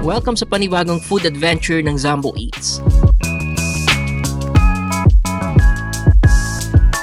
Welcome sa panibagong food adventure ng Zambo Eats.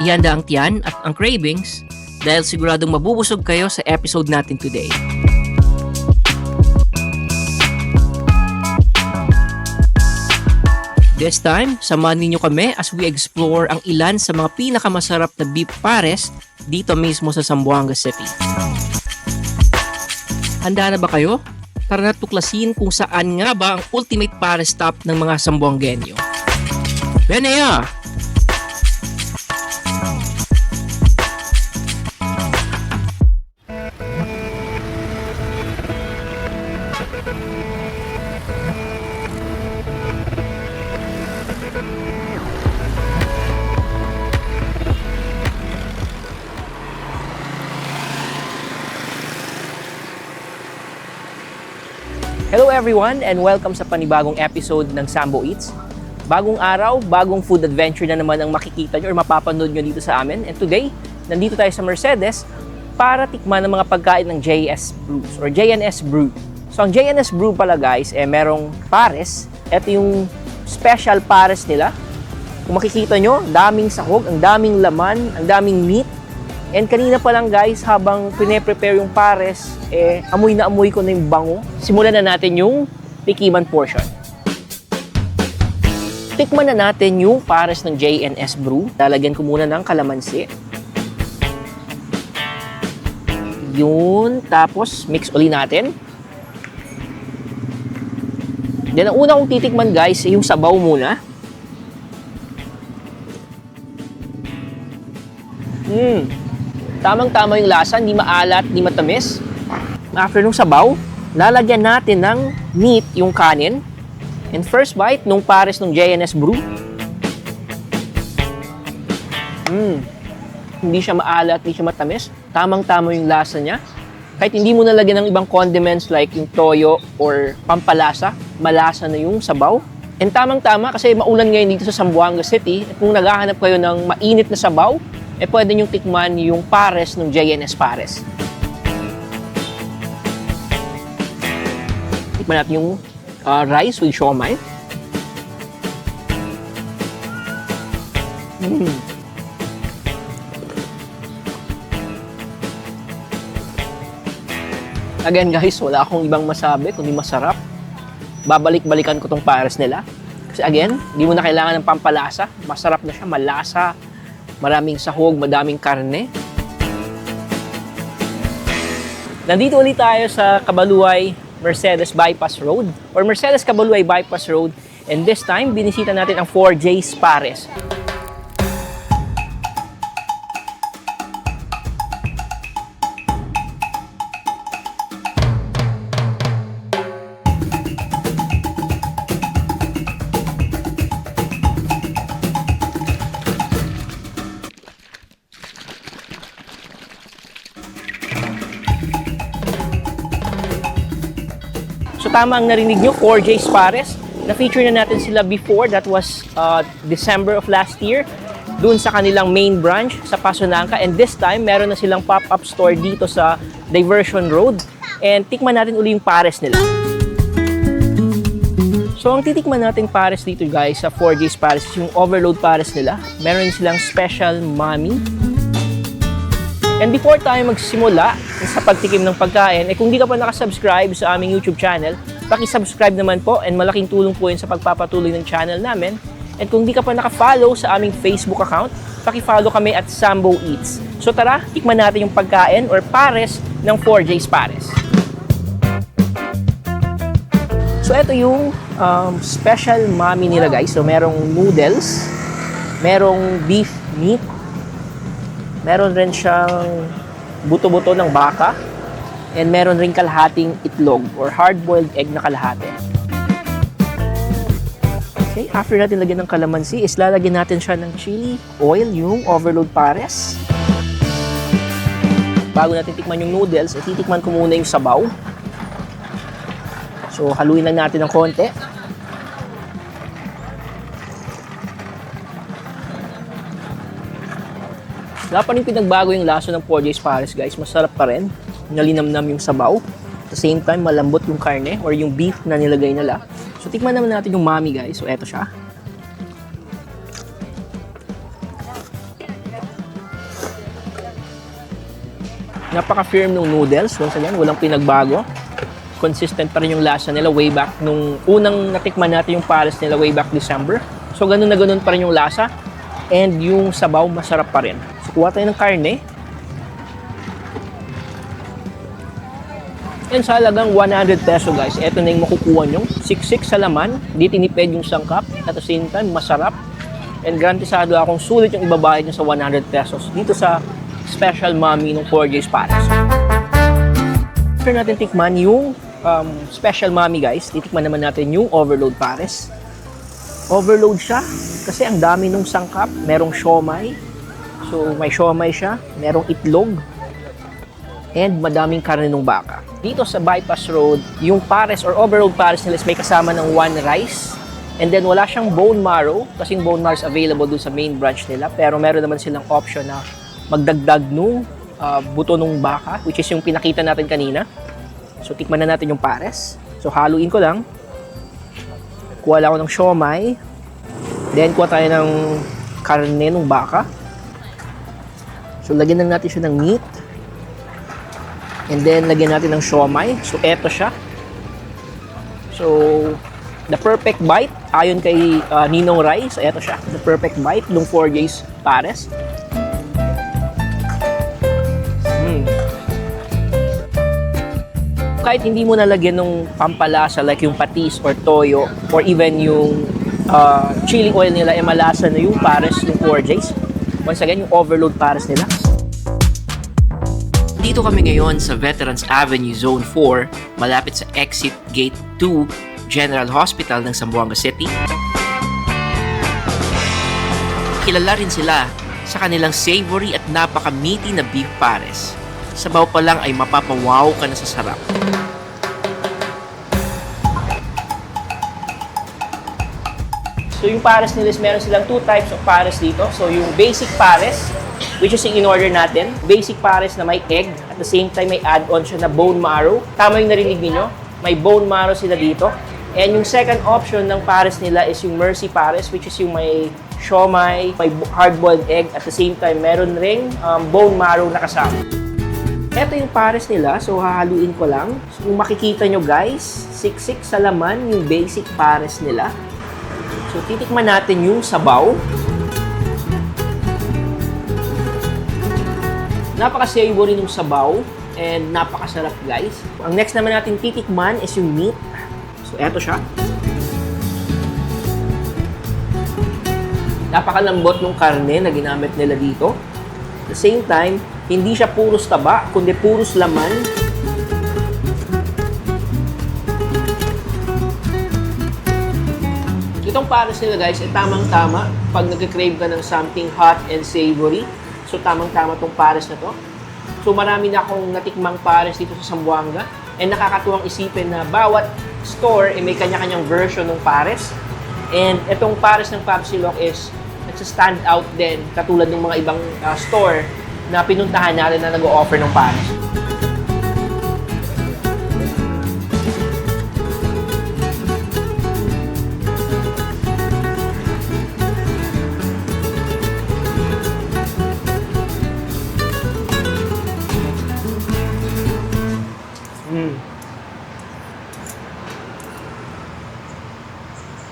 Ihanda ang tiyan at ang cravings dahil siguradong mabubusog kayo sa episode natin today. This time, samahan ninyo kami as we explore ang ilan sa mga pinakamasarap na beef pares dito mismo sa Zamboanga City. Handa na ba kayo? Tara na tuklasin kung saan nga ba ang ultimate pares stop ng mga Zamboangenyo. Benea! Hello everyone and welcome sa panibagong episode ng Zambo Eats. Bagong araw, bagong food adventure na naman ang makikita nyo or mapapanood nyo dito sa amin. And today, nandito tayo sa Mercedes para tikman ang mga pagkain ng JS Brews or JNS Brew. So ang JNS Brew pala guys, merong pares. Ito yung special pares nila. Kung makikita nyo, daming sahog, ang daming laman, ang daming meat. And kanina pa lang guys, habang pine-prepare yung pares, amoy na amoy ko na yung bango. Simulan na natin yung tikiman portion. Tikman na natin yung pares ng JNS Brew. Lalagyan ko muna ng kalamansi. Yun, tapos mix uli natin. Then ang una kong titikman guys, yung sabaw muna. Tamang-tama yung lasa, hindi maalat, hindi matamis. After nung sabaw, lalagyan natin ng meat yung kanin. And first bite nung pares ng JNS Brew. Hindi siya maalat, hindi siya matamis. Tamang-tama yung lasa niya. Kahit hindi mo nalagyan ng ibang condiments like yung toyo or pampalasa, malasa na yung sabaw. And tamang-tama kasi maulan ngayon dito sa Zamboanga City. At kung naghahanap kayo ng mainit na sabaw, pwede nyo tikman yung pares ng JNS Pares. Tikman natin yung rice with siomai. Again guys, wala akong ibang masabi kundi masarap. Babalik-balikan ko tong pares nila. Kasi again, hindi mo na kailangan ng pampalasa. Masarap na siya, malasa. Maraming sahog, madaming karne. Nandito ulit tayo sa Cabaluay Mercedes Bypass Road or Mercedes Cabaluay Bypass Road, and this time binisita natin ang 4J's Pares. So tama ang narinig nyo, 4J's Pares. Na-feature na natin sila before, that was December of last year, dun sa kanilang main branch sa Pasunanca. And this time, meron na silang pop-up store dito sa Diversion Road. And tikman natin uli yung pares nila. So ang titikman natin pares dito guys sa 4J's Pares, yung overload pares nila. Meron silang special mommy. And before tayo magsimula sa pagtikim ng pagkain, kung di ka pa nakasubscribe sa aming YouTube channel, paki-subscribe naman po and malaking tulong po yun sa pagpapatuloy ng channel namin. And kung di ka pa naka-follow sa aming Facebook account, paki-follow kami at Zambo Eats. So tara, tikman natin yung pagkain or pares ng 4J's Pares. So ito yung special mommy nila guys. So merong noodles, merong beef meat, meron rin siyang buto-buto ng baka, and meron rin kalahating itlog or hard-boiled egg na kalahati. Okay, after natin lagyan ng kalamansi, is lalagyan natin siya ng chili oil, yung overload pares. Bago natin tikman yung noodles, titikman ko muna yung sabaw. So, haluin lang natin ng konti. Wala pa rin pinagbago yung lasa ng 4J's Pares guys. Masarap pa rin. Nalinamnam yung sabaw. At the same time, malambot yung karne or yung beef na nilagay nila. So, tikman naman natin yung mami, guys. So, eto siya. Napaka-firm ng noodles. Once again, walang pinagbago. Consistent pa rin yung lasa nila way back nung unang natikman natin yung pares nila way back December. So, ganun na ganun pa rin yung lasa. And yung sabaw, masarap pa rin. So, kuha tayo ng karne. And sa halagang 100 peso guys, ito na yung makukuha nyo. Siksik sa laman, di tinipid yung sangkap. At the same time, masarap. And garantisado akong sulit yung ibabayad nyo sa 100 pesos dito sa Special Mommy ng 4J's Pares. After natin tikman yung Special Mommy guys, titikman naman natin yung Overload Pares. Overload siya kasi ang dami nung sangkap. Merong siomay. So may siomay siya, merong itlog, and madaming karne ng baka. Dito sa Bypass Road, yung pares or overload pares nila is may kasama ng 1 rice. And then wala siyang bone marrow kasi yung bone marrow is available dun sa main branch nila. Pero meron naman silang option na magdagdag nung buto ng baka, which is yung pinakita natin kanina. So tikman na natin yung pares. So haluin ko lang. Kuha lang ako ng siomay. Then kuha tayo ng karne ng baka. So lagyan na natin siya ng meat. And then, lagyan natin ng siomay. So, eto siya. So, the perfect bite, ayon kay Ninong Rai. So, eto siya. The perfect bite ng 4J's Pares. Kahit hindi mo nalagyan ng pampalasa like yung patis or toyo or even yung chili oil nila, malasa na yung Pares ng 4J's. Once again, yung overload Pares nila. Dito kami ngayon sa Veterans Avenue Zone 4, malapit sa Exit Gate 2, General Hospital ng Zamboanga City. Kilala rin sila sa kanilang savory at napaka-meaty na beef pares. Sabaw pa lang ay mapapawaw ka na sa sarap. So yung pares nila is meron silang 2 types of pares dito. So yung basic pares, which is yung in-order natin. Basic pares na may egg. At the same time, may add-on siya na bone marrow. Tama yung narinig niyo, may bone marrow sila dito. And yung second option ng pares nila is yung Mercy Pares, which is yung may siomay, may hard-boiled egg. At the same time, meron ring bone marrow na kasama. Ito yung pares nila. So, hahaluin ko lang. So, kung makikita nyo guys, siksik sa laman yung basic pares nila. So, titikman natin yung sabaw. Napaka-savory ng sabaw and napakasarap guys. Ang next naman natin titikman is yung meat. So eto siya. Napakalambot ng karne na ginamit nila dito. At the same time, hindi siya puros taba, kundi puros laman. Itong pares nila guys ay tamang-tama pag nag-crave ka ng something hot and savory. So, tamang-tama tong pares na to. So, marami na akong natikmang pares dito sa Zamboanga. And nakakatuwang isipin na bawat store may kanya-kanyang version ng pares. And itong pares ng Papsilok is nagsa-stand out din katulad ng mga ibang store na pinuntahan natin na nag-o-offer ng pares.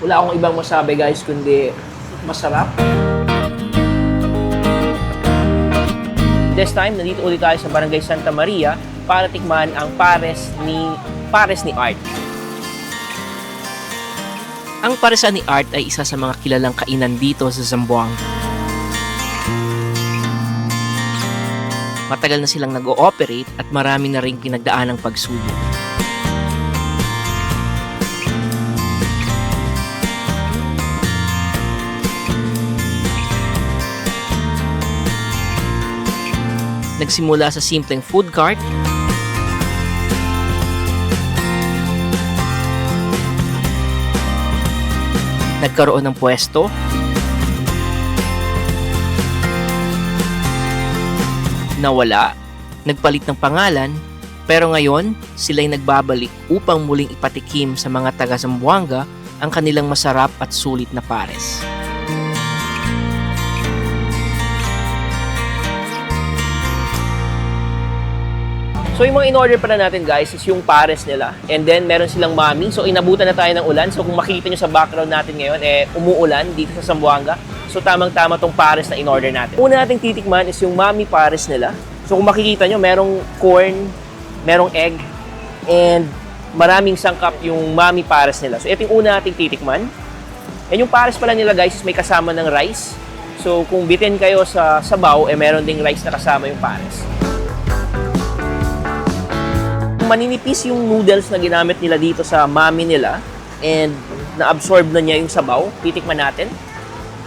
Wala akong ibang masabi guys kundi masarap. This time, nandito ulit tayo sa Barangay Santa Maria para tikman ang pares ni Art. Ang paresan ni Art ay isa sa mga kilalang kainan dito sa Zamboanga. Matagal na silang nag-ooperate at marami na ring pinagdaan ng pagsubok. Nagsimula sa simpleng food cart, nagkaroon ng pwesto, nawala, nagpalit ng pangalan, Pero ngayon, sila'y nagbabalik upang muling ipatikim sa mga taga Zamboanga ang kanilang masarap at sulit na pares. So yung mga in-order pala natin guys is yung pares nila. And then meron silang mami. So inabutan na tayo ng ulan. So kung makikita nyo sa background natin ngayon, umuulan dito sa Zamboanga. So tamang-tama tong pares na in-order natin. Una nating titikman is yung mami pares nila. So kung makikita nyo, merong corn, merong egg, and maraming sangkap yung mami pares nila. So ito yung una nating titikman. And yung pares pala nila guys is may kasama ng rice. So kung bitin kayo sa sabaw, meron ding rice na kasama yung pares. Maninipis yung noodles na ginamit nila dito sa mami nila and na-absorb na niya yung sabaw. Titikman natin.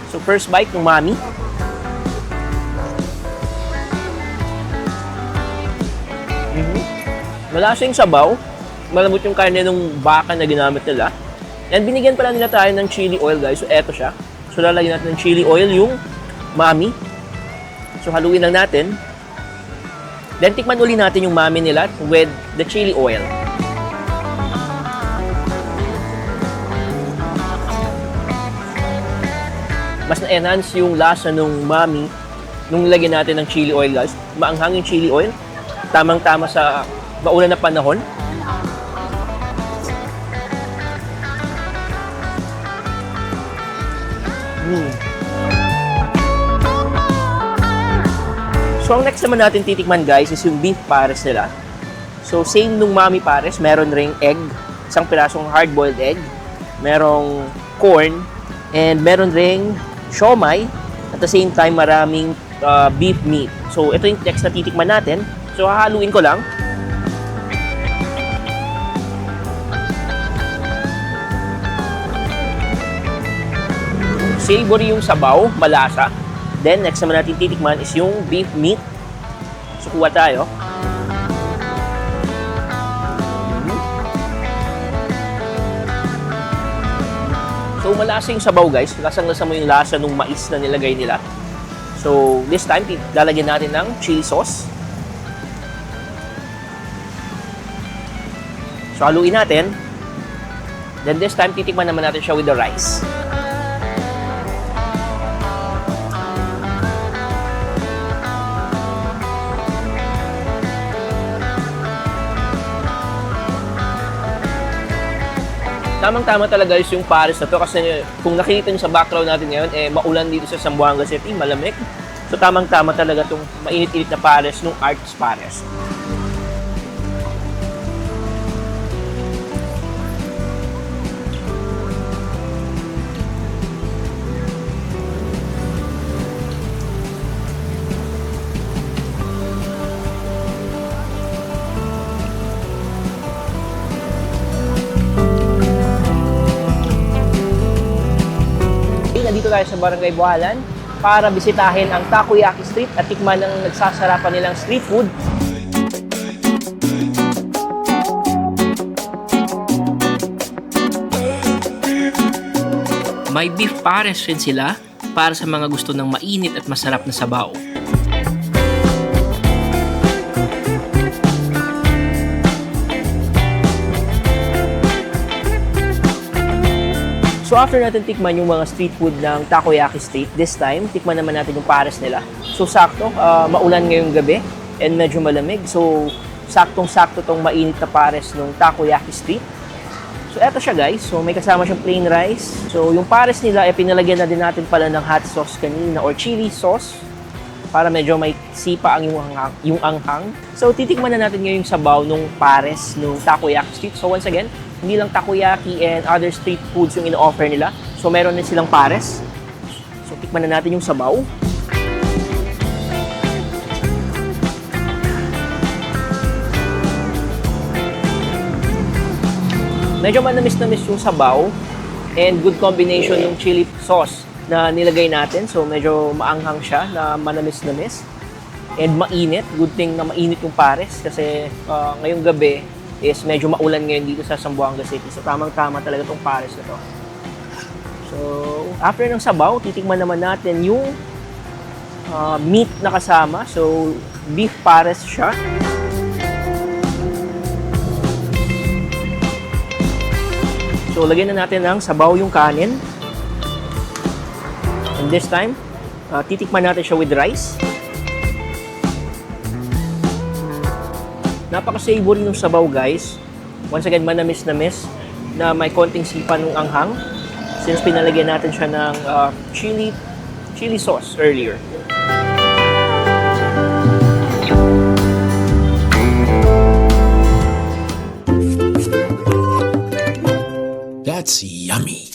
So first bite ng mami. Malasa yung sabaw. Malambot yung karne ng baka na ginamit nila. And binigyan pala nila tayo ng chili oil guys. So eto siya. So lalagyan natin ng chili oil yung mami. So haluin lang natin. Then, tikman uli natin yung mami nila with the chili oil. Mas na-enhance yung lasa ng mami nung lagyan natin ng chili oil, guys. Maanghang yung chili oil. Tamang-tama sa maulan na panahon. So, ang next naman natin titikman guys is yung beef pares nila. So, same nung mami pares, meron ring egg, isang pirasong hard-boiled egg, merong corn, and meron ring siomai, at the same time maraming beef meat. So, ito yung next na titikman natin. So, hahaluin ko lang. Savory yung sabaw, malasa. Then, next naman natin titikman is yung beef meat. So, kuha tayo. So, malasa yung sabaw guys. Lasang-lasa mo yung lasa ng mais na nilagay nila. So, this time, lalagyan natin ng chili sauce. So, haluin natin. Then, this time, titikman naman natin siya with the rice. Tamang-tama talaga yung pares na to kasi kung nakikita nyo sa background natin ngayon, maulan dito sa Zamboanga City, malamig. So tamang-tama talaga itong mainit-init na pares ng Arts Pares. Dito tayo sa Barangay Buhalan para bisitahin ang Takoyaki Street at tikman ang nagsasarapan nilang street food. May beef pares rin sila para sa mga gusto ng mainit at masarap na sabaw. So after natin tikman yung mga street food ng Takoyaki Street, this time, tikman naman natin yung pares nila. So sakto, maulan ngayong gabi and medyo malamig. So saktong-sakto tong mainit na pares ng Takoyaki Street. So eto siya guys, so may kasama siyang plain rice. So yung pares nila, pinalagyan na din natin pala ng hot sauce kanina or chili sauce para medyo may sipa ang yung anghang. So titikman na natin ngayon yung sabaw ng pares ng Takoyaki Street. So once again, hindi lang takoyaki and other street foods yung ino-offer nila. So, meron din silang pares. So, tikman na natin yung sabaw. Medyo manamis-namis yung sabaw and good combination yung chili sauce na nilagay natin. So, medyo maanghang siya na manamis-namis and mainit. Good thing na mainit yung pares kasi ngayong gabi is medyo maulan ngayon dito sa Zamboanga City. So, tamang-tama talaga itong pares na to. So, after ng sabaw, titikman naman natin yung meat na kasama. So, beef pares siya. So, lagyan na natin ng sabaw yung kanin. And this time, titikman natin siya with rice. Napaka-savory yung sabaw, guys. Once again, manamis-namis na may konting sipa ng anghang since pinalagyan natin siya ng chili sauce earlier. That's yummy.